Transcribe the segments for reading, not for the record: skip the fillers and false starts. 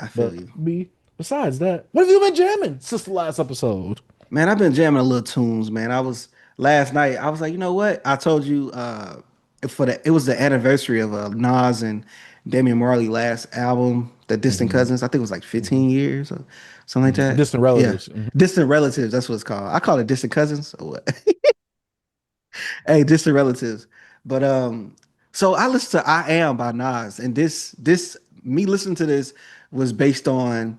I feel But you. besides that, what have you been jamming since the last episode? Man, I've been jamming a little tunes, man. I was last night, I was like, you know what? I told you it was the anniversary of Nas and Damian Marley last album, The Distant Hmm. Cousins. I think it was like Hmm. 15 years or something like that. Distant Yeah. relatives. Hmm. Distant Relatives, that's what it's called. I call it Distant Cousins or what? Hey, Distant Relatives. But so I listened to I Am by Nas, and this me listening to this was based on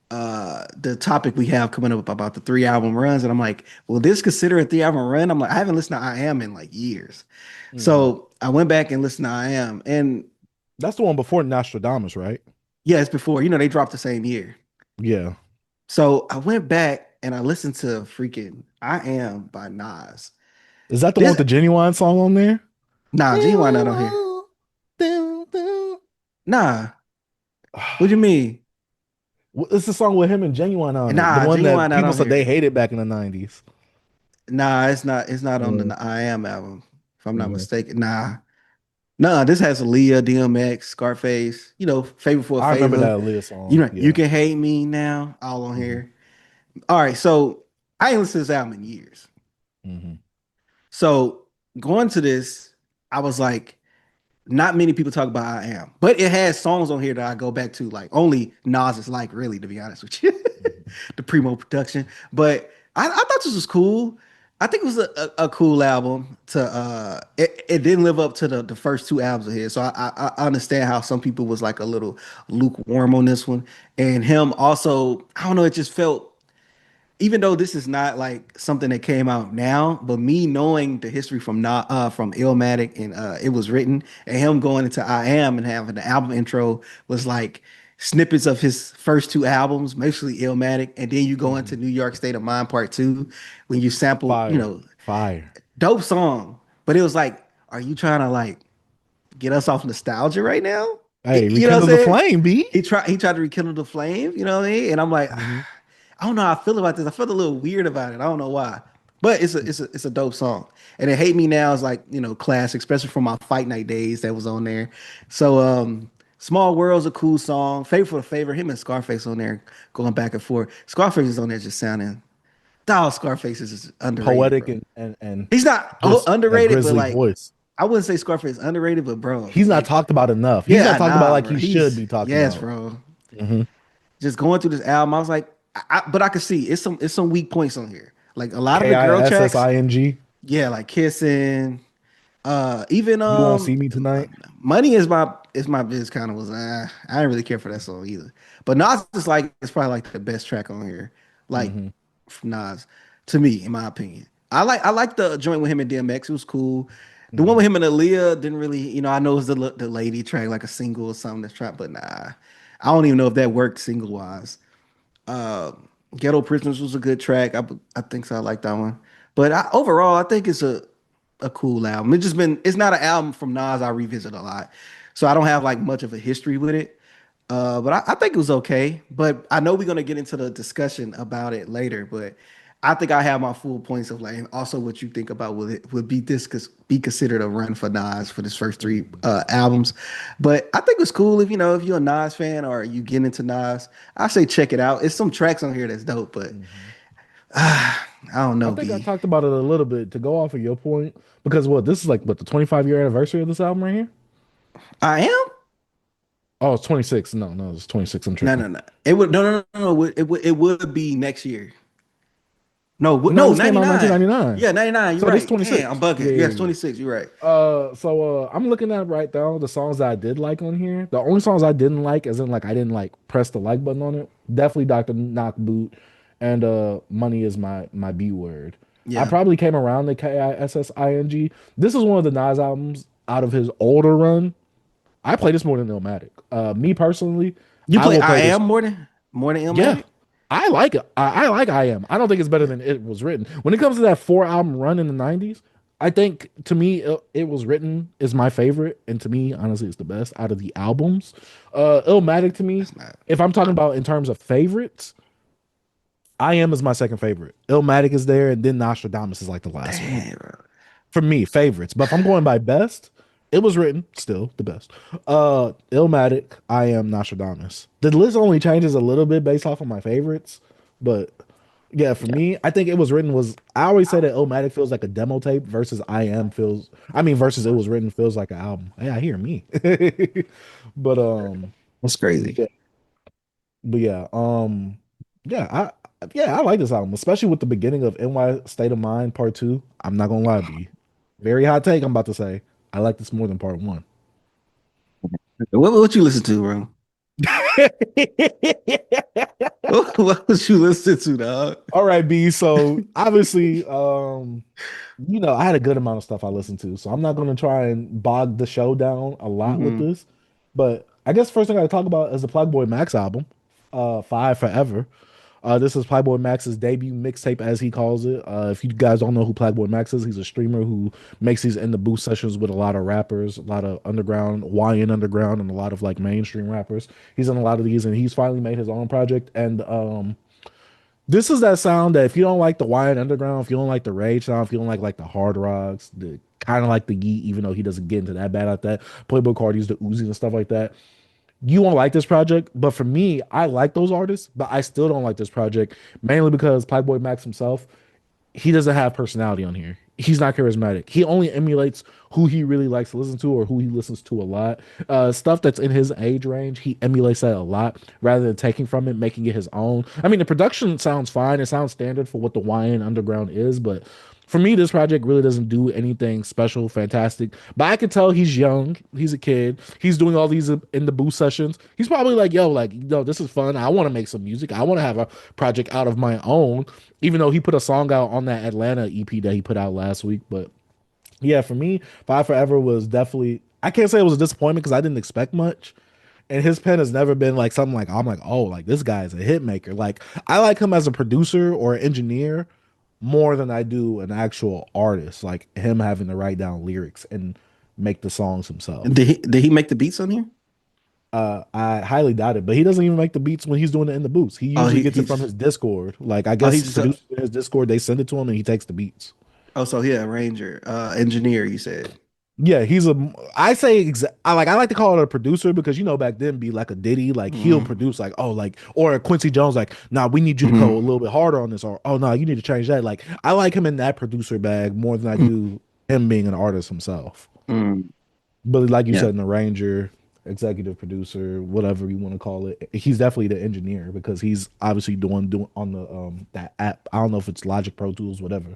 the topic we have coming up about the 3 album runs, and I'm like, well, this consider a 3 album run? I'm like, I haven't listened to I Am in like years. Hmm. So I went back and listened to I Am, and That's the one before Nostradamus, right? yeah, it's before, they dropped the same year. Yeah. So I went back and I listened to freaking I Am by Nas. Is that the one with This the Genuine song on there? Nah, Genuine not on here. Nah, what do you mean? It's the song with him and Genuine on it. The Nah, one Genuine that not people on said they here. hated back in the 90s. Nah, it's not on Mm, the I Am album, if I'm not mhm. mistaken. Nah, this has Aaliyah, DMX, Scarface, Favor for a I remember Favor. that Aaliyah song. You Yeah. can hate me now, all on Hmm. here. All right, so I ain't listened to this album in years. Hmm. So going to this, I was like, not many people talk about I Am, but it has songs on here that I go back to, like only Nas is like, really, to be honest with you. The Premo production. But I thought this was cool. I think it was a cool album. It didn't live up to the first 2 albums of his. So I understand how some people was like a little lukewarm on this one. And him also, I don't know, it just felt, even though this is not like something that came out now, but me knowing the history from Illmatic, and it was written, and him going into I Am and having the album intro was like snippets of his first 2 albums, mostly Illmatic, and then you go into Hmm. New York State of Mind Part 2 when you sample, Fire. Fire. dope song, but it was like, are you trying to like get us off nostalgia right now? Hey, You know what rekindle I'm the saying? flame, B. He tried to rekindle the flame, you know what I mean? And I'm like, Hmm. I don't know how I feel about this. I felt a little weird about it. I don't know why. But it's a dope song. And then Hate Me Now is like, classic, especially from my fight night days that was on there. So Small World's a cool song. Favor for the Favor, him and Scarface on there going back and forth. Scarface is on there just sounding. Dog, Scarface is just underrated, Poetic bro. and He's not just that underrated, but grisly like voice. I wouldn't say Scarface is underrated, but bro, He's not like, talked about enough. He's not yeah, talked about nah, like bro. he should He's be talked yes, about. bro. Hmm. Just going through this album, I was like, but I could see it's some weak points on here. Like a lot of the girl tracks, KISSING. yeah, like kissing. Even You won't see me tonight. money is my biz kind of was. I didn't really care for that song either. But Nas is like it's probably like the best track on here, like Hmm. from Nas to me, in my opinion. I like the joint with him and DMX. It was cool. The one Hmm. with him and Aaliyah didn't really, I know it's the lady track, like a single or something that's trapped, but nah, I don't even know if that worked single wise. Uh, Ghetto Prisoners was a good track. I think so. I like that one. But overall, I think it's a cool album. It's not an album from Nas I revisit a lot, so I don't have like much of a history with it. But I think it was okay. But I know we're gonna get into the discussion about it later. But I think I have my full points of like, and also what you think about would be be considered a run for Nas for this first 3 Hmm. albums. But I think it's cool if you're a Nas fan or you get into Nas. I say check it out. It's some tracks on here that's dope, but Hmm. I don't I know, think I B. talked about it a little bit to go off of your point because what this is like what the 25-year anniversary of this album right here. I am. Oh, it's 26. No, no, it's 26. I'm No, tripping. no, no. It would no, no, no, no. It would be next year. No, No, no, this came out in 99. 1999. Yeah, 99. You're So this right. Damn, I'm 26. bugging. Yeah, Yes, yeah, yeah. 26. You're right. I'm looking at right now the songs that I did like on here. The only songs I didn't like, as in like I didn't like press the like button on it. Definitely Dr. Knock Boot and Money is my B word. I Yeah. probably came around the KISSING. This is one of the Nas albums out of his older run. I play this more than Illmatic. Me personally, You I play will I play this. am more than Yeah, Illmatic? I like it. I like I Am. I don't think it's better than it was written. When it comes to that 4 album run in the 90s, I think to me it was written is my favorite, and to me, honestly, it's the best out of the albums. Illmatic to me, That's not. if I'm talking about in terms of favorites, I Am is my second favorite. Illmatic is there, and then Nostradamus is like the last one Damn, bro. for me. Favorites, but if I'm going by best. It was written, still the best. Illmatic, I am Nostradamus. The list only changes a little bit based off of my favorites, but yeah, for me, I think it was written was I always say that Illmatic feels like a demo tape versus I am feels I mean versus it was written feels like an album. Hey, I hear me. But That's crazy. yeah, but yeah, I like this album, especially with the beginning of NY State of Mind Part Two. I'm not gonna lie to you. Very hot take I'm about to say. I like this more than Part One. What you listen to, bro? What was you listening to, dog? All right, B. So obviously, I had a good amount of stuff I listened to, so I'm not gonna try and bog the show down a lot with Hmm. this. But I guess first thing I gotta talk about is the PlaqueBoyMax album, Five Forever. This is Playboy Max's debut mixtape, as he calls it. If you guys don't know who PlaqueBoyMax is, he's a streamer who makes these in the booth sessions with a lot of rappers, a lot of underground, YN underground, and a lot of like mainstream rappers. He's in a lot of these, and he's finally made his own project. And this is that sound that if you don't like the YN underground, if you don't like the rage sound, if you don't like the hard rocks, the kind of like the yeet, even though he doesn't get into that bad at that. Playboy Cardi's the Uzi and stuff like that, you won't like this project. But for me, I like those artists, but I still don't like this project mainly because Playboy Max himself, he doesn't have personality on here. He's not charismatic. He only emulates who he really likes to listen to or who he listens to a lot. Stuff that's in his age range, he emulates that a lot rather than taking from it, making it his own. I mean, the production sounds fine. It sounds standard for what the YN Underground is, but for me, this project really doesn't do anything special, fantastic. But I can tell he's young. He's a kid. He's doing all these in the booth sessions. He's probably like, yo, like, this is fun. I want to make some music. I want to have a project out of my own, even though he put a song out on that Atlanta EP that he put out last week. But yeah, for me, Five Forever was definitely, I can't say it was a disappointment because I didn't expect much. And his pen has never been like something like I'm like, oh, like this guy is a hit maker. Like I like him as a producer or an engineer more than I do an actual artist, like him having to write down lyrics and make the songs himself. Did he make the beats on here? I highly doubt it, but he doesn't even make the beats when he's doing it in the booths. He Oh, usually gets it from he's his Discord. Like I oh guess he's just producers in his Discord, they send it to him and he takes the beats. oh so yeah, arranger, engineer. You said. Yeah, he's a. I say I like to call it a producer because back then be like a Diddy, like he'll Hmm. produce like oh like or a Quincy Jones like nah we need you to go a Hmm. little bit harder on this or oh no you need to change that. Like I like him in that producer bag more than I do him being an artist himself. Hmm. But like you Yeah. said, an arranger, executive producer, whatever you want to call it, he's definitely the engineer because he's obviously doing on the that app. I don't know if it's Logic Pro Tools, whatever.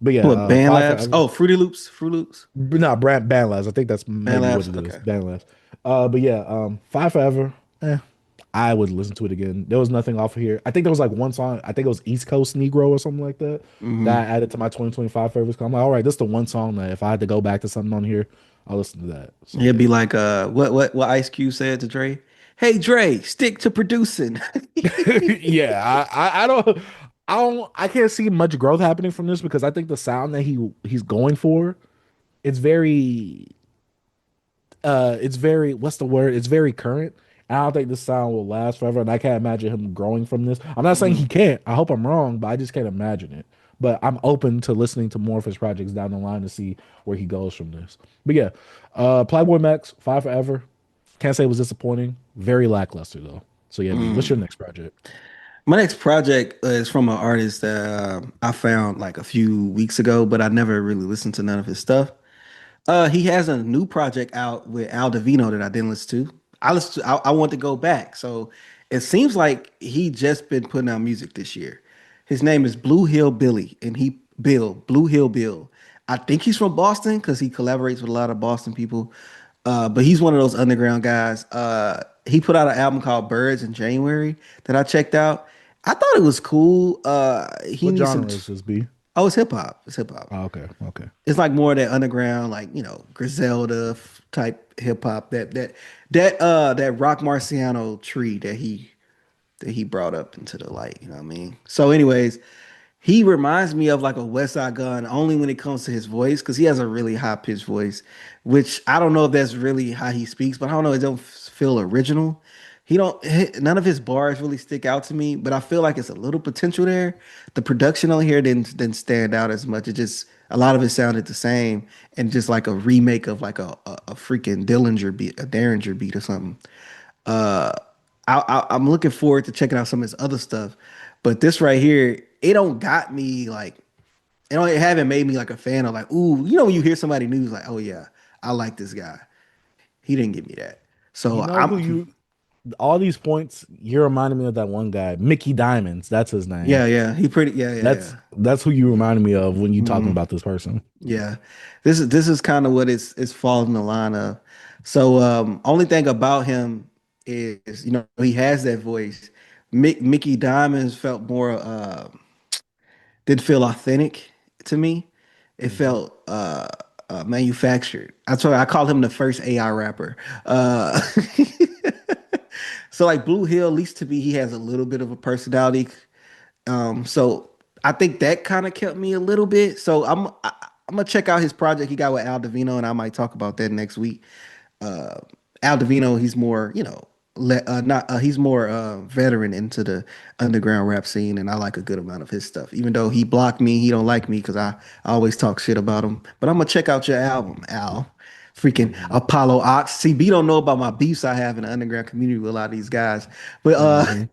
But yeah, What, Band Five Labs? Forever. Oh, Fruity Loops. Fruit Loops. No, brand Bandlabs. I think that's Band maybe what Labs. it is. Okay. Bandlabs. But yeah, Five Forever. Eh, I would listen to it again. There was nothing off of here. I think there was like one song. I think it was East Coast Negro or something like that Hmm. that I added to my 2025 favorites. I'm like, all right, this is the one song that if I had to go back to something on here, I'll listen to that. So It'd be yeah. like what Ice Cube said to Dre. Hey Dre, stick to producing. Yeah, I can't see much growth happening from this because I think the sound that he's going for, it's very it's very what's the word? It's very current. I don't think this sound will last forever, and I can't imagine him growing from this. I'm not saying he Mhm. can't. I hope I'm wrong, but I just can't imagine it. But I'm open to listening to more of his projects down the line to see where he goes from this. But yeah, Playboy Max, Five Forever. Can't say it was disappointing. Very lackluster though. So yeah, B, what's your Mm. next project? My next project is from an artist that I found like a few weeks ago, but I never really listened to none of his stuff. He has a new project out with Al Divino that I didn't listen to. I want to go back. So it seems like he just been putting out music this year. His name is Blue Hill Billy, and Blue Hill Bill. I think he's from Boston because he collaborates with a lot of Boston people. But he's one of those underground guys. He put out an album called Birds in January that I checked out. I thought it was cool. He What needs some. genre is this, B? Oh, it's hip hop. It's hip hop. Oh, okay, okay. It's like more of that underground, like Griselda type hip hop. That Rock Marciano tree that he brought up into the light. You know what I mean? So, anyways, he reminds me of like a West Side Gun only when it comes to his voice because he has a really high pitched voice, which I don't know if that's really how he speaks, but I don't know. It don't feel original. he don't none of his bars really stick out to me, but I feel like it's a little potential there. The production on here didn't stand out as much. It just a lot of it sounded the same and just like a remake of like a freaking Dillinger beat, a Derringer beat or something. Uh, I'm looking forward to checking out some of his other stuff, but this right here, it don't got me like it haven't made me like a fan of like, ooh, you know when you hear somebody news like, oh yeah, I like this guy. He didn't give me that. You So know I'm who you all these points, you're reminding me of that one guy, Mickey Diamonds. That's his name. yeah, he pretty yeah. That's who you reminded me of when you talking Mhm. about this person. Yeah. This is kind of what it's falling in the line of. So only thing about him is, he has that voice. Mickey Diamonds felt more didn't feel authentic to me. It Mhm. felt manufactured. That's why I call him the first AI rapper. Uh, so like Blue Hill, at least to me, he has a little bit of a personality. So I think that kind of kept me a little bit. So I'm gonna check out his project he got with Al Divino, and I might talk about that next week. uh Al Divino, he's more, not he's more veteran into the underground rap scene, and I like a good amount of his stuff. Even though he blocked me, he don't like me because I always talk shit about him. But I'm gonna check out your album, Al. Freaking Mhm. Apollo Ox. See, B don't know about my beefs I have in the underground community with a lot of these guys. But Mhm.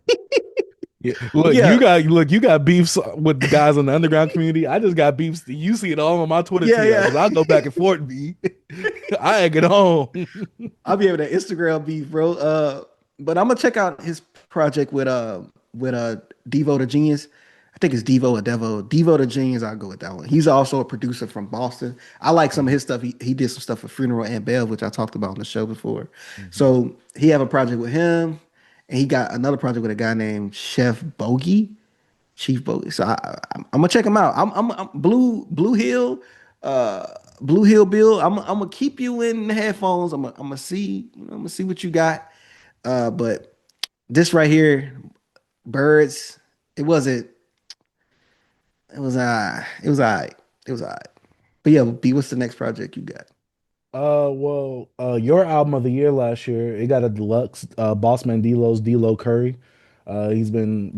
Yeah. but yeah, You got beefs with the guys in the underground community. I just got beefs. You see it all on my Twitter yeah, TL yeah. because I go back and forth. B, I egg it on. I'll be able to Instagram beef, bro. But I'm gonna check out his project with Devo the Genius. I think it's Devo or Devo. Devo the Genius, I'll go with that one. He's also a producer from Boston. I like some of his stuff. He did some stuff for Funeral and Bev, which I talked about on the show before. Mhm. So he have a project with him, and he got another project with a guy named Chef Bogey. Chief Bogus. So I'm gonna check him out. I'm Blue Hill, uh, Blue Hill Bill. I'm gonna keep you in the headphones. I'm gonna see what you got. But this right here, Birds. It wasn't. It was It was alright. It was alright. But yeah, B. What's the next project you got? Your album of the year last year, it got a deluxe. Bossman Dlow's Dlow Curry. He's been,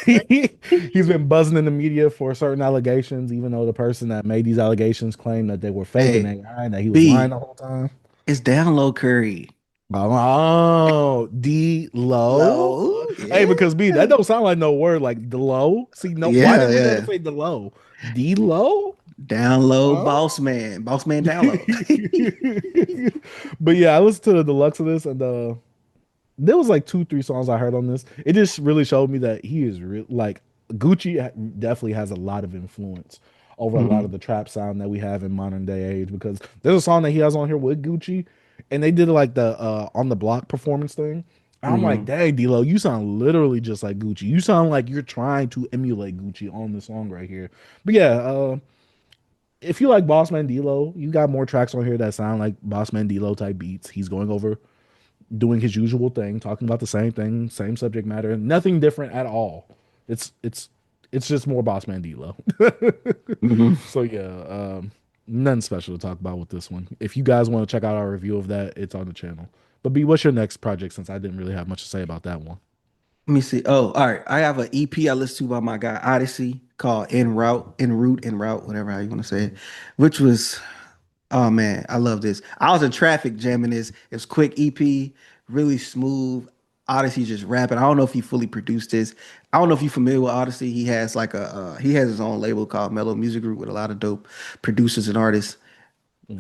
he's been buzzing in the media for certain allegations, even though the person that made these allegations claimed that they were fake and Hey, AI and that he was lying B. the whole time. It's down low Curry. Oh, D-Low? Low, Hey, yeah, because B, that don't sound like no word like Dlow. See, no, why yeah, didn't we never yeah. say Dlow? D-Low? Down low, Huh? boss man, down low. But yeah, I listened to the deluxe of this, and there was like two, three songs I heard on this. It just really showed me that he is like Gucci definitely has a lot of influence over a lot of Mhm. the trap sound that we have in modern day age. Because there's a song that he has on here with Gucci, and they did like the on the block performance thing. And I'm like, Mhm. dang, D'Lo, you sound literally just like Gucci. You sound like you're trying to emulate Gucci on the song right here. But yeah, if you like Bossman D'Lo, you got more tracks on here that sound like Bossman D'Lo type beats. He's going over doing his usual thing, talking about the same thing, same subject matter, nothing different at all. It's it's it's just more Bossman D'Lo. Mhm. So yeah, nothing special to talk about with this one. If you guys want to check out our review of that, it's on the channel. But B, what's your next project? Since I didn't really have much to say about that one. Let me see. Oh, all right. I have an EP I listened to by my guy Oddisee called En Route, whatever how you want to say it, which was, oh man, I love this. I was in traffic jamming this. It's quick EP, really smooth. Odyssey just rapping. I don't know if he fully produced this. I don't know if you're familiar with Odyssey. He has like he has his own label called Mellow Music Group with a lot of dope producers and artists.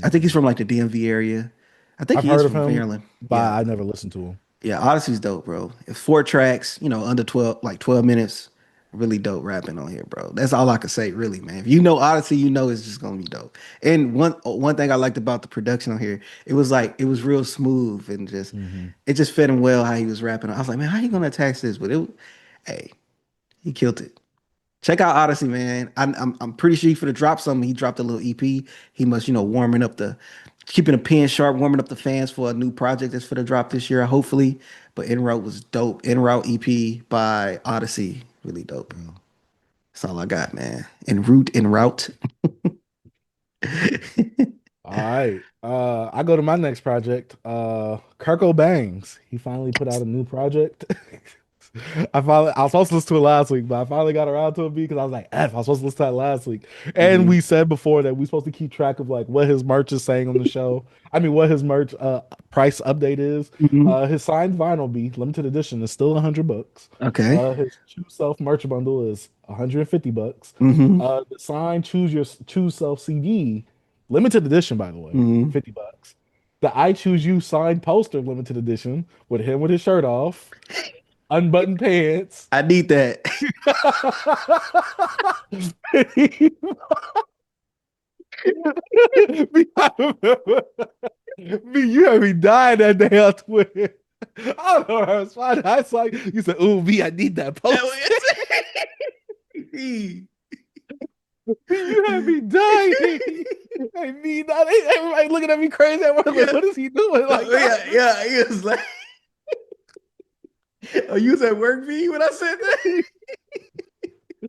I think he's Mhm. from like the DMV area. I think I've he is heard of from him, Maryland. but Yeah. I never listened to him. Yeah, Odyssey's dope, bro. It's 4 tracks, under 12, like 12 minutes. Really dope rapping on here, bro. That's all I can say, really, man. If you know Odyssey, you know it's just gonna be dope. And one thing I liked about the production on here, it was like it was real smooth and just Hmm. it just fit him well how he was rapping. I was like, man, how you gonna attach this? But hey, he killed it. Check out Odyssey, man. I'm pretty sure he for to drop something. He dropped a little EP. He must, warming up keeping a pen sharp, warming up the fans for a new project that's for the drop this year, hopefully. But En Route was dope. En Route EP by Odyssey, really dope, bro. That's all I got, man. En Route. All right. I go to my next project. Kirko Bangz. He finally put out a new project. I was supposed to listen to it last week, but I finally got around to it because I was like, F, I was supposed to listen to that last week. And Hmm. we said before that we're supposed to keep track of like what his merch is saying on the show. I mean, what his merch price update is. Hmm. His signed vinyl B, limited edition, is still $100. Okay. His Choose Self merch bundle is $150. Hmm. The signed Choose Self CD, limited edition, by the way, Hmm. $50. The I Choose You signed poster, limited edition, with him with his shirt off, unbuttoned pants. I need that. I remember. Me, you had me dying that day on Twitter. I don't know. I was fine. I saw you. You said, "Ooh, me, I need that poster." You had me dying. Hey, me, not everybody looking at me crazy. I'm like, Yeah. what is he doing? Like, Yeah, yeah. He was like, "Oh, you was at work, V, when I said that." I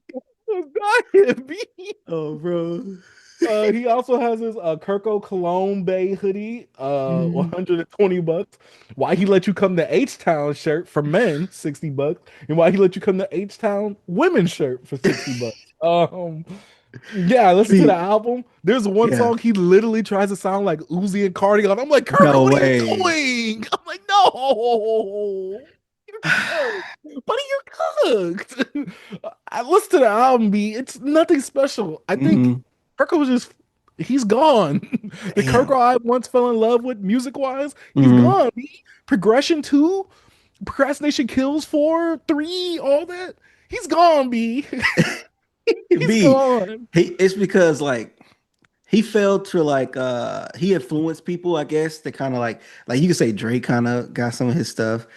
was dying, me. Oh, bro. He also has his Kirko Cologne Bay hoodie, Mhm. $120. Why he let you come to H Town shirt for men, $60, and why he let you come to H Town women's shirt for $60. Yeah, listen to the V, album. There's one yeah. song he literally tries to sound like Uzi and Cardi on. I'm like, Kirko, No what are you way. doing? I'm like, no. You're cooked. Buddy, you're cooked. I listened to the album, B. It's nothing special. I think Hmm. Kirko was just he's gone. The Damn. Kirko I once fell in love with music wise, he's Hmm. gone. B. Progression 2, Procrastination Kills 4, 3, all that. He's gone, B. He's V, gone. it's because like he failed to like he influenced people, I guess, that kind of like you could say Drake kind of got some of his stuff.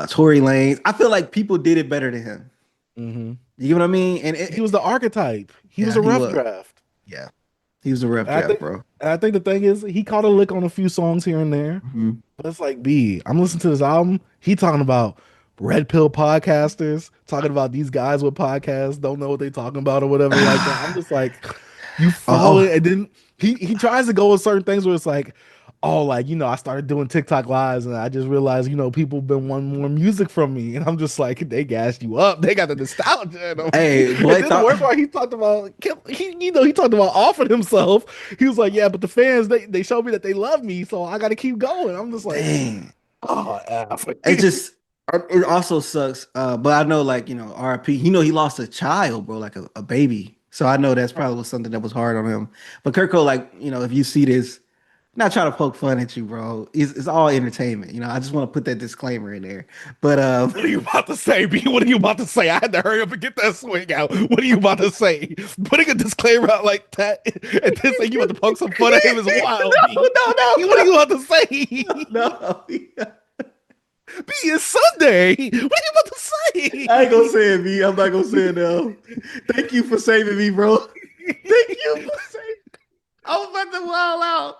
Tory Lanez. I feel like people did it better than him. Hmm. You get what I mean? And He was the archetype. He was yeah, a he rough was. draft. Yeah, he was a rough And I draft, think bro. and I think the thing is he caught a lick on a few songs here and there. Hmm. But it's like B, I'm listening to this album. He talking about red pill podcasters, talking about these guys with podcasts, don't know what they talking about or whatever like that. I'm just like, you Oh, follow it, and then he tries to go with certain things where it's like, oh, like I started doing TikTok lives and I just realized, people been wanting more music from me. And I'm just like, they gassed you up. They got the nostalgia in them. hey, And boy, then the thought. worst part, he talked about he talked about offering himself. He was like, yeah, but the fans they showed me that they love me, so I gotta keep going. I'm just like, Dang. oh, F. It just it also sucks. But I know like, RP, he lost a child, bro, like a baby. So I know that's probably was something that was hard on him. But Kirko, like, if you see this, not trying to poke fun at you, bro. It's all entertainment. I just want to put that disclaimer in there. But What are you about to say, B? What are you about to say? I had to hurry up and get that swing out. What are you about to say? Putting a disclaimer out like that and then saying you about to poke some fun at him is wild, no, B. no, no, What are you about to say? no. B, it's Sunday. What are you about to I ain't gonna say? say it, B. I'm not gonna say it now. Thank you for saving me, bro. Thank you for saving. I was about to wild out.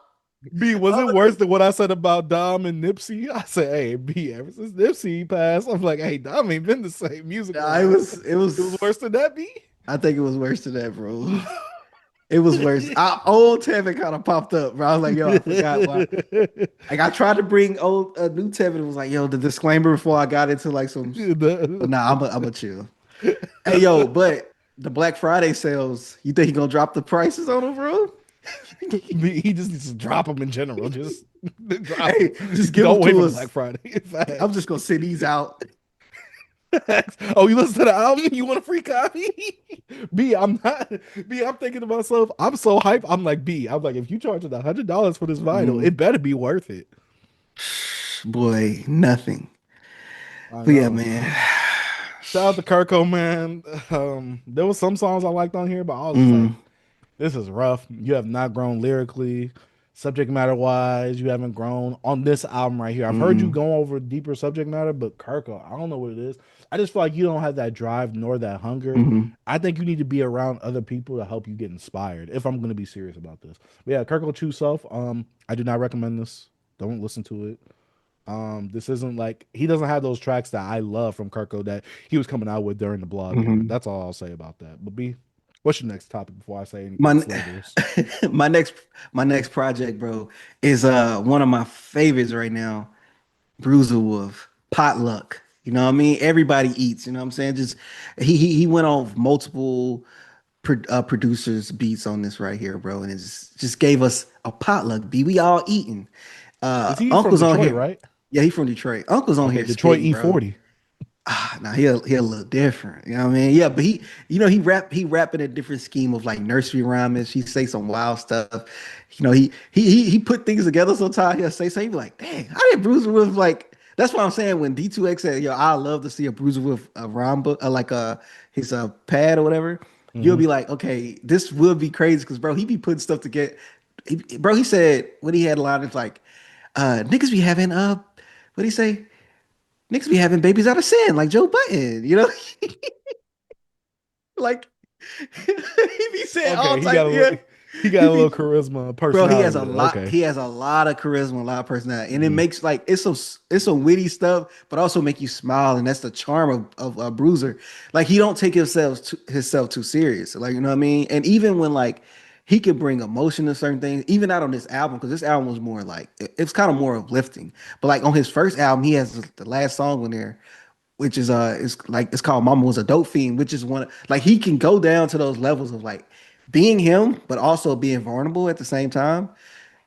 B, was I it was worse than what I said about Dom and Nipsey? I said, hey, B, ever since Nipsey passed, I'm like, hey, Dom ain't been the same music Nah, it wise. was it It was was worse than that, B? I think it was worse than that, bro. It was worse. Old Tevin kind of popped up, bro. I was like, yo, I forgot why. Like I tried to bring old new Tevin. It was like, yo, the disclaimer before I got into like some. But nah, I'm a chill. Hey, yo, but the Black Friday sales, you think he gonna drop the prices on them, bro? He just needs to drop them in general. Just drop Hey, them. just give them Don't wait to for us. Black Friday. I'm Facts. just gonna send these out. Facts. Oh, you listen to the album? You want a free copy? B, I'm not. B, I'm thinking to myself, I'm so hyped. I'm like, B, I'm like, if you charge $100 for this vinyl, Mhm. it better be worth it. Boy, nothing. I But yeah, know. man. Shout out to Kirko, man. There was some songs I liked on here, but I was just like, Mhm. this is rough. You have not grown lyrically, subject matter wise. You haven't grown on this album right here. I've heard you Mhm. go over deeper subject matter, but Kirko, I don't know what it is. I just feel like you don't have that drive nor that hunger. Mhm. I think you need to be around other people to help you get inspired. If I'm going to be serious about this, but yeah, Kirko True Self. I do not recommend this. Don't listen to it. This isn't like he doesn't have those tracks that I love from Kirko that he was coming out with during the blog era. Mhm. That's all I'll say about that. But B. What's your next topic before I say anything My slanderous? my next my next project, bro, is one of my favorites right now. Bruiser Wolf, Potluck. You know what I mean? Everybody eats. You know what I'm saying? Just he went off multiple producers beats on this right here, bro, and it just gave us a potluck. Be we all eating? Is he from Uncle's on Detroit, here. right? Yeah, he from Detroit. Uncle's on Okay, here Detroit spitting, bro. E40. Now he'll look different. You know what I mean? Yeah, but he rapping a different scheme of like nursery rhyming. He say some wild stuff. You know, he put things together sometimes. He'll say something, he be like, dang, how did Bruiser with like that's what I'm saying when D2X said, yo, I love to see a Bruiser with a rhyme book, like his pad or whatever. You'll Hmm. be like, okay, this will be crazy because bro, he be putting stuff together. Bro, he said when he had a line, it's like, niggas be having what do he say? Niggas be having babies out of sin, like Joe Button, you know? Like he be saying all Okay, type, yeah. he got He a little be charisma, bro, he personality has a with it. lot, Okay. he has a lot of charisma, a lot of personality. And it Hmm. makes like it's some witty stuff, but also make you smile. And that's the charm of Bruiser. Like he don't take himself too serious. Like, you know what I mean? And even when like he can bring emotion to certain things, even out on this album, because this album was more like it's kind of more uplifting. But like on his first album, he has the last song on there which is it's called Mama Was a Dope Fiend, which is one like he can go down to those levels of like being him, but also being vulnerable at the same time.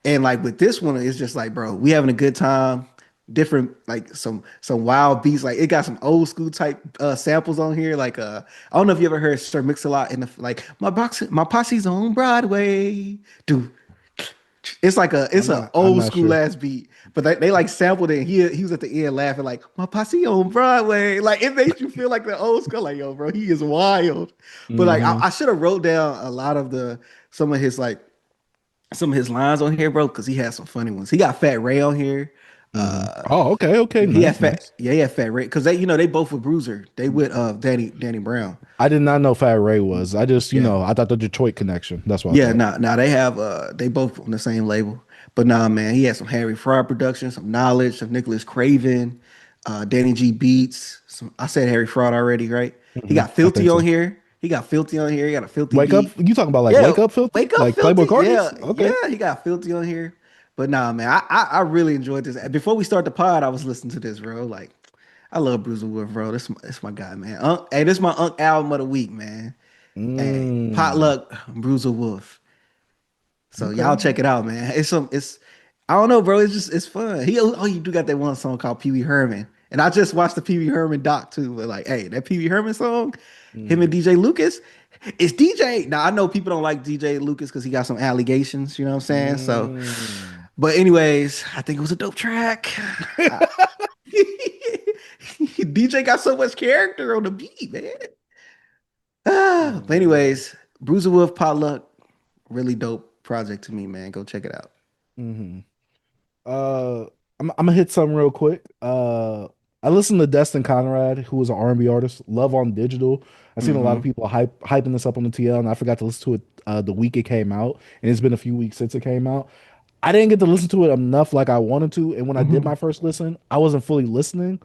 And like with this one, it's just like, bro, we having a good time. Different like some wild beats. Like it got some old school type samples on here. Like I don't know if you ever heard Sir Mix-a-Lot in the like my posse's on Broadway. Do it's a I'm old not school sure. ass beat, but they like sampled it. And he was at the end laughing like my posse on Broadway. Like it makes you feel like the old school. Like yo, bro, he is wild. But like Hmm. I should have wrote down a lot of the some of his like some of his lines on here, bro, because he has some funny ones. He got Fat Ray on here. Hmm. Uh, Oh, okay, okay, he had nice, nice. he had Fat Ray because they both with Bruiser. They with Danny Brown. I did not know Fat Ray was. I just, Yeah. I thought the Detroit connection. That's what I Yeah, thought. nah, they have they both on the same label. But nah, man, he had some Harry Fraud production, some knowledge, some Nicholas Craven, Danny G Beats. I said Harry Fraud already, right? He Hmm. got I Filthy think on so. here. He got Filthy on here. He got a Filthy Wake up. beat. You talking about like Yeah, wake up filthy? wake up, Like Playboy Filthy. Cardi's? Yeah, Okay. yeah, he got Filthy on here. But nah, man, I really enjoyed this. Before we start the pod, I was listening to this, bro. Like, I love Bruiser Wood, bro. This my guy, man. Hey, this my album of the week, man. Hey, Mm, Potluck, Bruiser Wolf. So y'all okay. check it out, man. It's I don't know, bro. It's just it's fun. You do got that one song called Pee Wee Herman. And I just watched the Pee Wee Herman doc too. But like, hey, that Pee Wee Herman song, him and Mm, DJ Lucas, it's DJ. Now I know people don't like DJ Lucas because he got some allegations, you know what I'm saying? So, mm. but anyways, I think it was a dope track. I- DJ got so much character on the beat, man. But anyways, Bruiser Wolf Potluck, really dope project to me, man. Go check it out. Hmm. Uh, I'm gonna hit something real quick. I listened to Destin Conrad, who was an R&B artist. Love on Digital. I've seen a lot of Hmm. people hyping this up on the TL, and I forgot to listen to it the week it came out, and it's been a few weeks since it came out. I didn't get to listen to it enough like I wanted to, and when I did my Hmm. first listen, I wasn't fully listening.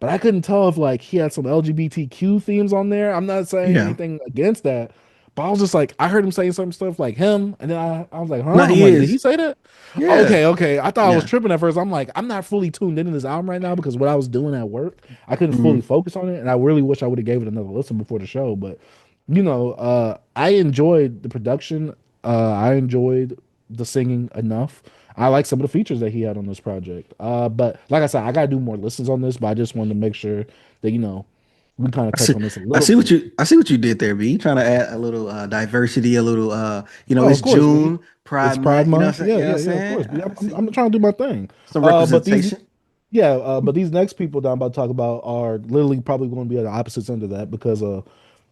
But I couldn't tell if like he had some LGBTQ themes on there. I'm not saying Yeah. anything against that, but I was just like, I heard him saying some stuff like him, and then I was like, No, huh? I'm he like, did he is. say that? Yeah. Okay, okay. I thought I was Yeah. tripping at first. I'm like, I'm not fully tuned into this album right now because what I was doing at work, I couldn't fully Hmm. focus on it, and I really wish I would have gave it another listen before the show. But I enjoyed the production. I enjoyed the singing enough. I like some of the features that he had on this project. But like I said, I gotta do more listens on this, but I just wanted to make sure that we kind of I touch see. on this a little bit. I see what you did there, B. You trying to add a little diversity, a little Oh, it's of course. June, It's Pride Pride Month. You know what Month. I'm saying? Yeah, You know yeah, what I'm yeah. Of saying? course. But I see I'm trying to do my thing. some But these, representation. yeah, but these next people that I'm about to talk about are literally probably going to be at the opposite end of that because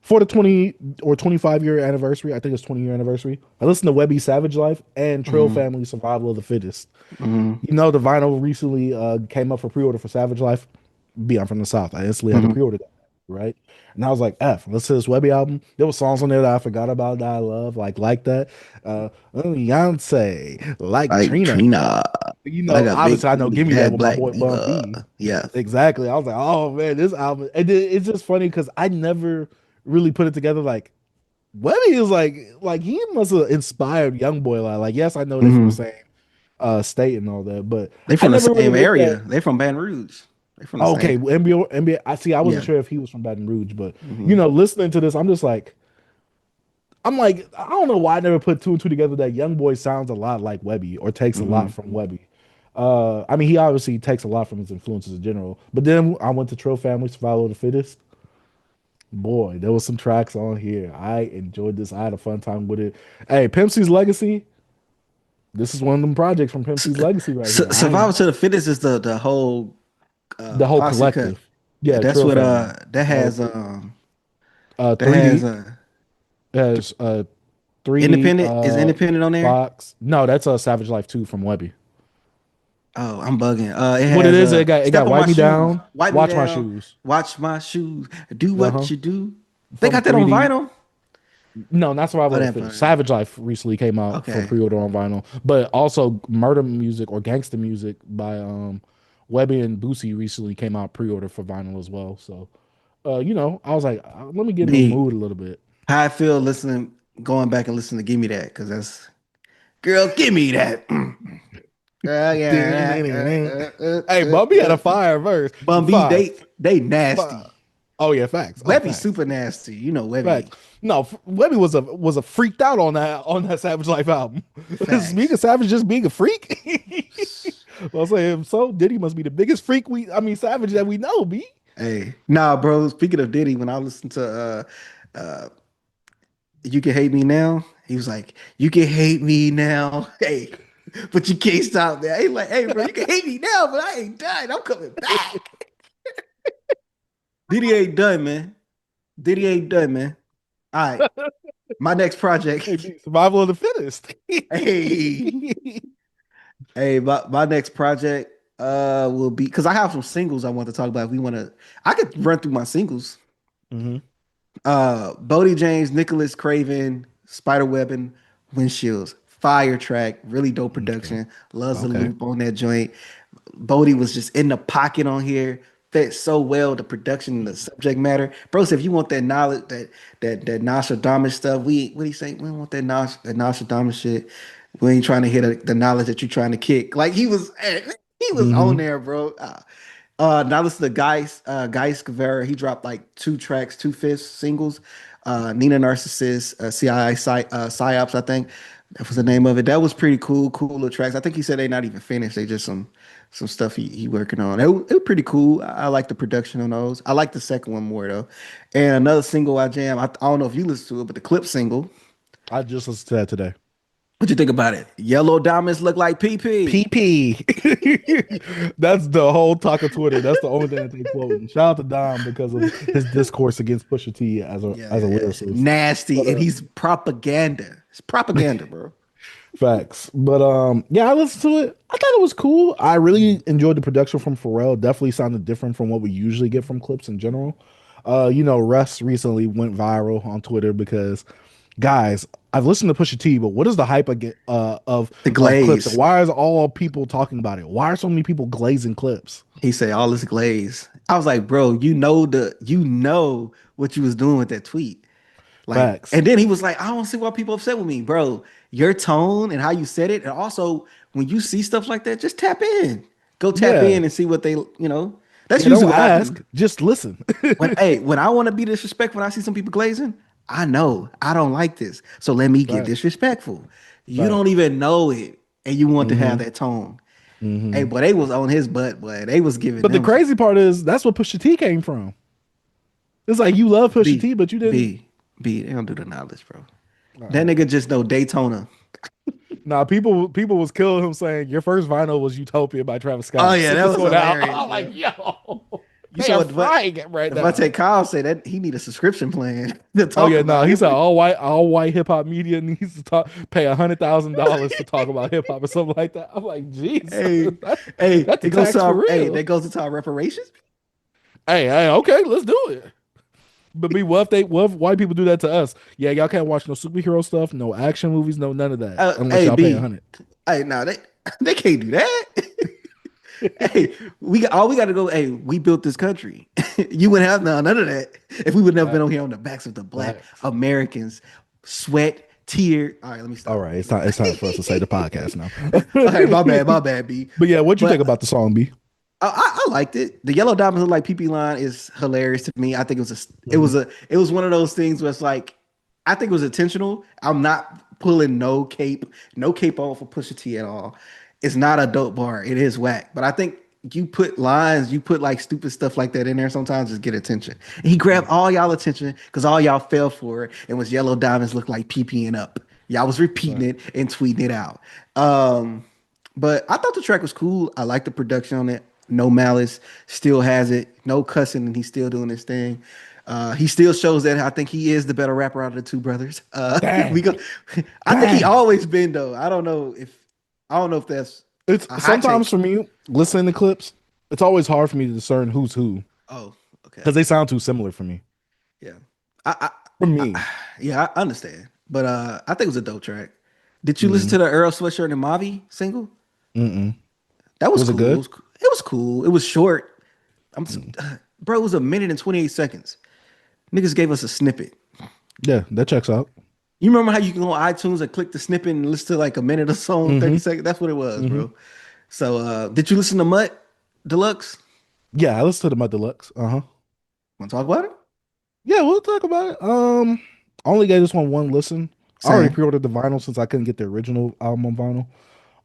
for the 20 or 25-year anniversary, I think it's 20-year anniversary. I listened to Webbie Savage Life and Trill Hmm. Family Survival of the Fittest. Hmm. The vinyl recently came up for pre-order for Savage Life. I'm from the South. I instantly had to Hmm. pre-order that, right? And I was like, F, let's this Webbie album. There was songs on there that I forgot about that I love, like that. Beyonce, like Like Trina. Trina, like a Obviously big I know booty Give Me That bad with my black boy Bun diva. B. Yeah. Exactly. I was like, oh man, this album. And it's just funny because I never really put it together like Webbie is like he must have inspired Young Boy a lot. Like, yes, I know they're from the Hmm. same state and all that, but They I from the never really same looked area. at. They from Baton Rouge. They from the Okay, same. NBA. I see. I wasn't Yeah. sure if he was from Baton Rouge, but Hmm. listening to this, I'm just like, I don't know why I never put two and two together that Young Boy sounds a lot like Webbie or takes a lot Hmm. from Webbie. I mean, he obviously takes a lot from his influences in general. But then I went to Trill Family, Survival of the Fittest. Boy, there was some tracks on here. I enjoyed this. I had a fun time with it. Hey, Pimp C's Legacy. This is one of them projects from Pimp C's Legacy right here. Survival to the Fittest is the whole The whole posse cut. collective. Yeah, Yeah, that's Trill what Family. that The whole has that 3D has has 3D independent is independent on there. Fox. No, that's a Savage Life 2 from Webbie. Oh, I'm bugging. It What it has is, it step got on my Wipe Me shoes, Down, wipe me Watch My down, Shoes. watch my shoes, do Uh-huh. what you do. They From got that on 3D. vinyl. No, not Survival Oh, of the that Fittest. vinyl. Savage Life recently came out for Okay. pre-order on vinyl, but also Murder Music or Gangsta Music by Webbie and Boosie recently came out pre-order for vinyl as well. So, I was like, let me get in the B, mood a little bit. how I feel listening, going back and listening to Give Me That, because that's girl, give me that. Girl, yeah. Hey, Bubby had a fire verse. Bum B, Five. they nasty. Five. Oh yeah, facts. Oh, Webby facts. super nasty. You know Webby. Facts. No, Webbie was a freaked out on that Savage Life album. Speaking Facts. of Savage just being a freak. I'll say him so. Diddy must be the biggest freak Savage that we know, B. Hey, nah, bro. Speaking of Diddy, when I listened to uh You Can Hate Me Now, he was like, You can hate me now. Hey, but you can't stop that. He like, hey, bro, you can hate me now, but I ain't done. I'm coming back. Diddy ain't done, man. Diddy ain't done, man. All right. My next Hey, project. B, Survival of the Fittest. Hey. Hey, my next project will be because I have some singles I want to talk about. If we want to, I could run through my singles. Hmm. Boldy James, Nicholas Craven, Spiderweb, and Windshields. Fire track, really dope Okay. production. Loves the Okay. loop on that joint. Boldy was just in the pocket on here. Fit so well the production and the subject matter. Bro, so if you want that knowledge, that Nostradamus stuff, what do you say? We don't want that Nostradamus shit. We ain't trying to hit the knowledge that you're trying to kick. Like he was on Hmm. there, bro. Now listen to Ghais Guevara. He dropped like two tracks, two fifths singles. Nina Narcissist, Psyops, I think that was the name of it. That was pretty cool, cool little tracks. I think he said they not even finished. They just some stuff he working on. It was pretty cool. I like the production on those. I like the second one more though. And another single I jam. I don't know if you listen to it, but the Clipse single. I just listened to that today. What you think about it? Yellow diamonds look like PP. PP. That's the whole talk of Twitter. That's the only thing that they quote. Shout out to Dom because of his discourse against Pusha T as a Yeah, lyricist. nasty, But and he's propaganda. It's propaganda, bro. facts. But yeah, I listened to it. I thought it was cool. I really enjoyed the production from Pharrell. Definitely sounded different from what we usually get from clips in general. Russ recently went viral on Twitter because guys, I've listened to Pusha T, but what is the hype again The of clips? glaze. Why is all people talking about it? Why are so many people glazing clips? He said all this glaze. I was like, bro, you know what you was doing with that tweet. Like, Facts. and then he was like, I don't see why people upset with me, bro. Your tone and how you said it, and also when you see stuff like that, just tap in. Go tap Yeah. in and see what they, That's Yeah, usually don't what I do. ask, just listen. When I want to be disrespectful, when I see some people glazing, I know I don't like this. So let me get Facts. disrespectful. You don't Facts. even know it, and you want to have Hmm. that tone. Hey, Hmm. boy, they was on his butt, boy. They was giving But the him some crazy part is that's what Pusha T came from. It's like you love Pusha B, T, but you didn't. B. They don't do the knowledge, bro. That nigga just know Daytona. Nah, people was killing him saying your first vinyl was Utopia by Travis Oh Scott. yeah, Sit that this was one out. hilarious, I'm bro. like, yo, You they saw are what frying it right now. Devontae Kyle say that he need a subscription plan to Oh talk yeah, no, about he it. said all white hip hop media needs to pay $100,000 to talk about hip hop or something like that. I'm like, Jesus, Hey, that, hey, that's a it goes to tax for our real. that goes into our reparations. Hey, okay, let's do it. But what if white people do that to us? Yeah, y'all can't watch no superhero stuff, no action movies, no none of that unless Hey, y'all pay a B. hundred. Hey, no, they can't do that. Hey, all we got to go. Hey, we built this country. You wouldn't have none of that if we would never been on Facts, here on the backs of the black facts. Americans sweat, tear. All right, let me All stop. right, it's time for us to say the podcast now. Okay, my bad, B. But yeah, what you But think about the song, B? I liked it. The Yellow Diamonds Look Like PP line is hilarious to me. I think Mhm. it was one of those things where it's like I think it was intentional. I'm not pulling no cape on for Pusha T at all. It's not a dope bar. It is whack. But I think you put like stupid stuff like that in there sometimes just get attention. And he grabbed all y'all attention because all y'all fell for it and was Yellow Diamonds Look Like PPing up. Y'all was repeating Right. it and tweeting it out. Um, but I thought the track was cool. I like the production on it. No malice, still has it. No cussing, and he's still doing his thing. He still shows that I think he is the better rapper out of the two brothers. We Dang, go. I think he dang. always been though. I don't know if that's It's a hot sometimes take. for me listening to clips, it's always hard for me to discern who's who Oh, okay, because they sound too similar for me. yeah. I, For I, me, yeah, I understand, but I think it was a dope track. Did you listen mm, to the Earl Sweatshirt and Mavi single? mm-mm. That was Was it cool. good? It was cool. It was short. Mm. Bro, it was a minute and 28 seconds. Niggas gave us a snippet. Yeah, that checks out. You remember how you can go on iTunes and click the snippet and listen to like a minute of song, 30 Hmm. seconds? That's what it was, Hmm. bro. So did you listen to Mutt Deluxe? Yeah, I listened to the My Deluxe. Uh-huh. Want to talk about it? Yeah, we'll talk about it. I only gave this one listen. I already Same. pre-ordered the vinyl since I couldn't get the original album on vinyl.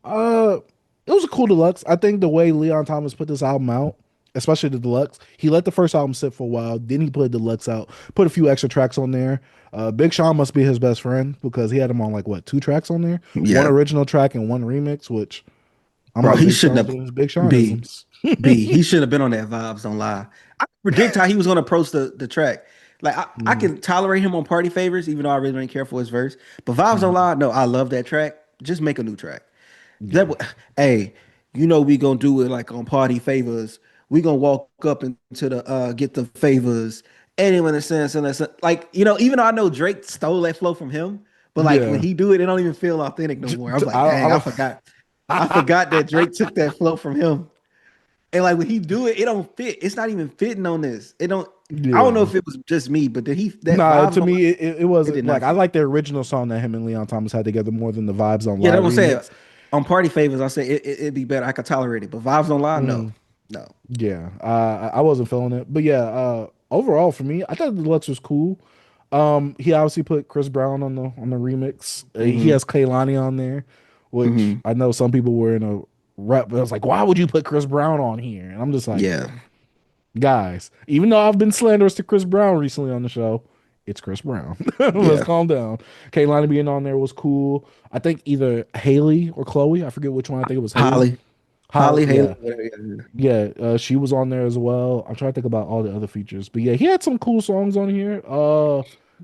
Uh, it was a cool deluxe. I think the way Leon Thomas put this album out, especially the deluxe, he let the first album sit for a while. Then he put a deluxe out, put a few extra tracks on there. Big Sean must be his best friend because he had him on like what, two tracks on there, one Yeah. original track and one remix. Which I'm Bro, like, he Big shouldn't Sean have doing his Big B. Seanisms. He should have been on that vibes, don't lie. I predict how he was gonna approach the track. Like I Mhm. can tolerate him on party favors, even though I really don't care for his verse. But vibes don't Mhm. lie. No, I love that track. Just make a new track. That Yeah. wa- hey, you know we gonna do it like on party favors. We gonna walk up into the get the favors. Anyone that says and that's like even though I know Drake stole that flow from him, but like when Yeah. he do it, it don't even feel authentic no more. I was like, I dang, I don't. forgot. I forgot that Drake took that flow from him. And like when he do it, it don't fit. It's not even fitting on this. It don't. I don't know Yeah. if it was just me, but did he that Nah, vibes to on me, it it did wasn't like not I fit. like the original song that him and Leon Thomas had together more than the Vibes on Yeah, that's Live what I'm saying. remix. On party favors, I say it'd be better. I could tolerate it, but vibes don't lie. No, Mm, no. yeah, I wasn't feeling it, but yeah, overall for me, I thought the Deluxe was cool. He obviously put Chris Brown on the remix. He Mm-hmm. has Kaylani on there, which Mm-hmm. I know some people were in a rep. But I was like, why would you put Chris Brown on here? And I'm just like, Yeah. guys, even though I've been slanderous to Chris Brown recently on the show, it's Chris Brown. Let's Yeah. calm down. Kaylani being on there was cool. I think either Haley or Chloe. I forget which one. I think it was Haley. Holly. Holly, Haley, yeah, whatever. Yeah. yeah. She was on there as well. I'm trying to think about all the other features, but yeah, he had some cool songs on here.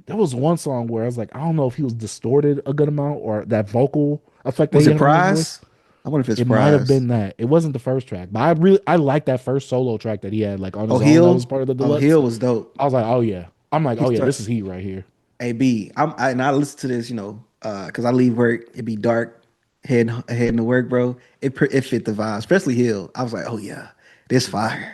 There was one song where I was like, I don't know if he was distorted a good amount or that vocal effect that Was he it had on his voice. Prize? I wonder if it's It might have Prize. been that. It wasn't the first track, but I like that first solo track that he had like on Oh, his own. That was Hill. part of the Oh, deluxe. Hill was dope. I was like, oh yeah. I'm like, He oh yeah, start. this is heat right here. AB. And I listen to this, because I leave work. It be dark, heading to work, bro. It fit the vibe, especially Hill. I was like, oh yeah, this fire.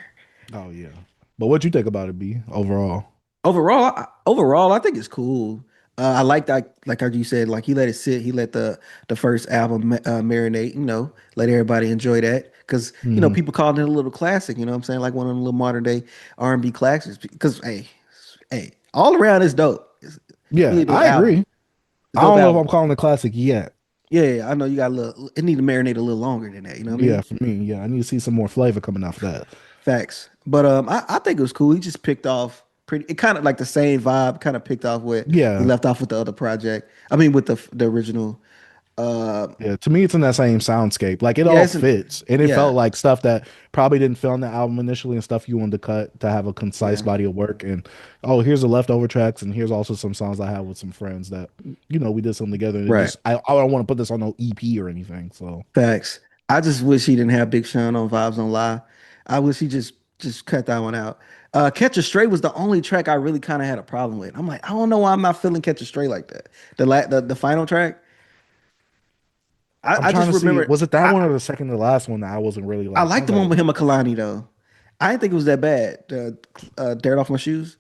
Oh yeah. But what you think about it, B, overall? Overall, I think it's cool. I like that, like how you said, like he let it sit. He let the first album marinate. Let everybody enjoy that because Hmm. people called it a little classic. You know what I'm saying, like one of them little modern day R&B classics. Because hey, all around is dope. It's Yeah, really dope I album. agree. It's I dope don't know if album. I'm calling it classic yet. Yeah, I know you got a little. It need to marinate a little longer than that. You know what I Yeah, mean? for me, yeah, I need to see some more flavor coming off that. Facts. But I think it was cool. He just picked off pretty. It kind of like the same vibe. Kind of picked off what he Yeah, left off with the other project. I mean, with the original. Uh, yeah. To me, it's in that same soundscape. Like it yeah, all it's an fits, and it yeah, felt like stuff that probably didn't fit on the album initially, and stuff you wanted to cut to have a concise yeah, body of work. And oh, here's the leftover tracks, and here's also some songs I have with some friends that we did something together. And it right. just I don't want to put this on no EP or anything. So Facts. I just wish he didn't have Big Sean on Vibes on Lie. I wish he just cut that one out. Catch a Stray was the only track I really kind of had a problem with. I'm like, I don't know why I'm not feeling Catch a Stray like that. The final track. I'm I trying just to see, remember was it that I, one or the second to last one that I wasn't really I like? I like was the one like, with him and Kalani though. I didn't think it was that bad. Dirt off my shoes.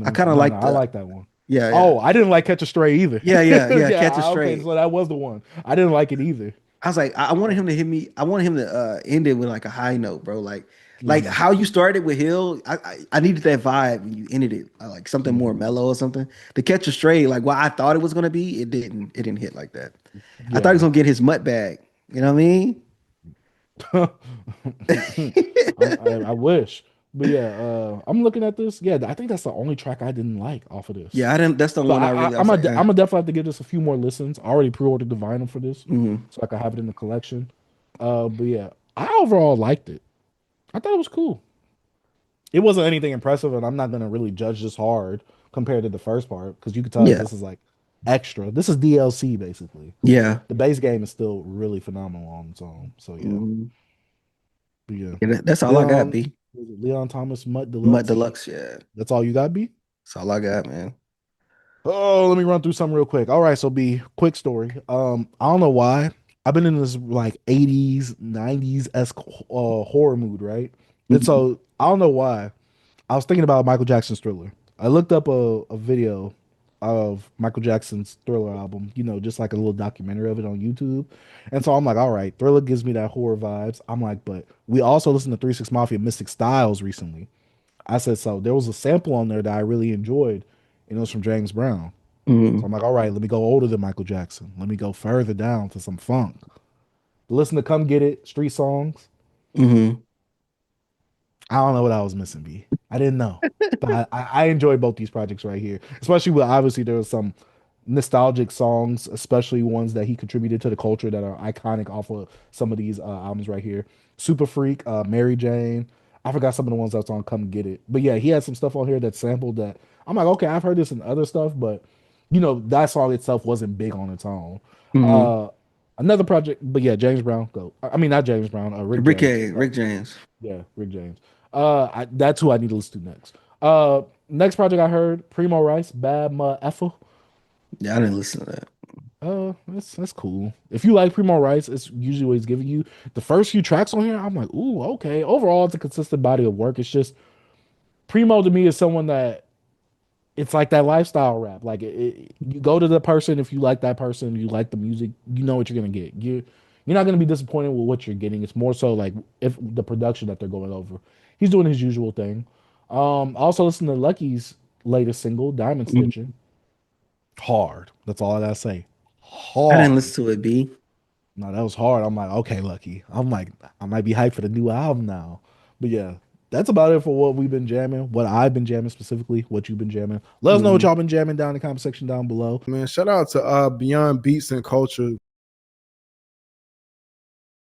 I no, kind of no, no, like I the like that one. Yeah, yeah. Oh, I didn't like Catch a Stray either. Yeah, yeah, yeah. Catch a Yeah, okay, Stray. so that was the one. I didn't like it either. I was like, I wanted him to hit me. I wanted him to end it with like a high note, bro. Like Mhm, how you started with Hill. I needed that vibe when you ended it, like something more mhm. mellow or something. To Catch a Stray, like what I thought it was gonna be, it didn't. It didn't hit like that. I thought he was Yeah. gonna get his MUTT bag. You know what I mean? I wish. But yeah, I'm looking at this. Yeah, I think that's the only track I didn't like off of this. Yeah, I didn't. That's the So one I really. I I'm was like, gonna I'm gonna definitely have to give this a few more listens. I already pre-ordered the vinyl for this, mhm. so I can have it in the collection. But yeah, I overall liked it. I thought it was cool. It wasn't anything impressive, and I'm not gonna really judge this hard compared to the first part because you could tell that Yeah, this is like extra. This is DLC basically. yeah. The base game is still really phenomenal on its own. So yeah, Mhm. but yeah. Yeah, that's all I got, Leon, B. was it Leon Thomas MUTT MUTT Deluxe. Deluxe, yeah. That's all you got, B? That's all I got, man. Oh, let me run through something real quick. All right, so B, quick story. I don't know why. I've been in this like 80s, 90s esque horror mood, right? And Mhm. so I don't know why. I was thinking about Michael Jackson's Thriller. I looked up a video of Michael Jackson's Thriller album, just like a little documentary of it on YouTube. And so I'm like, all right, Thriller gives me that horror vibes. I'm like, but we also listened to 3 6 Mafia Mystic Styles recently. I said, so there was a sample on there that I really enjoyed, and it was from James Brown. So Mhm. I'm like, all right, let me go older than Michael Jackson. Let me go further down to some funk. Listen to Come Get It, street songs. Mhm. I don't know what I was missing, B. I didn't know. But I enjoy both these projects right here. Especially with obviously there was some nostalgic songs, especially ones that he contributed to the culture that are iconic off of some of these albums right here. Super Freak, Mary Jane. I forgot some of the ones that's on Come Get It. But yeah, he had some stuff on here that sampled that. I'm like, okay, I've heard this in other stuff, but that song itself wasn't big on its own. Mhm. Uh Another project, but yeah, James Brown, go. I mean not James Brown, Rick James. Rick James. Yeah, Rick James. That's who I need to listen to next. Next project I heard, Premo Rice, Bad Ma Effle. Yeah, I didn't listen to that. That's cool. If you like Premo Rice, it's usually what he's giving you. The first few tracks on here, I'm like, ooh, okay. Overall, it's a consistent body of work. It's just Premo to me is someone that it's like that lifestyle rap. Like you go to the person if you like that person, you like the music, you know what you're gonna get. You're not gonna be disappointed with what you're getting. It's more so like if the production that they're going over. He's doing his usual thing. I also listen to Lucky's latest single, Diamond Mhm. Stitching. Hard. That's all I gotta say. I didn't Hard. listen to it, B. No, that was hard. I'm like, okay, Lucky. I'm like, I might be hyped for the new album now. But yeah, that's about it for what we've been jamming. What I've been jamming specifically, what you've been jamming. Let us know what Mhm. y'all been jamming down in the comment section down below. Man, shout out to Beyond Beats and Culture.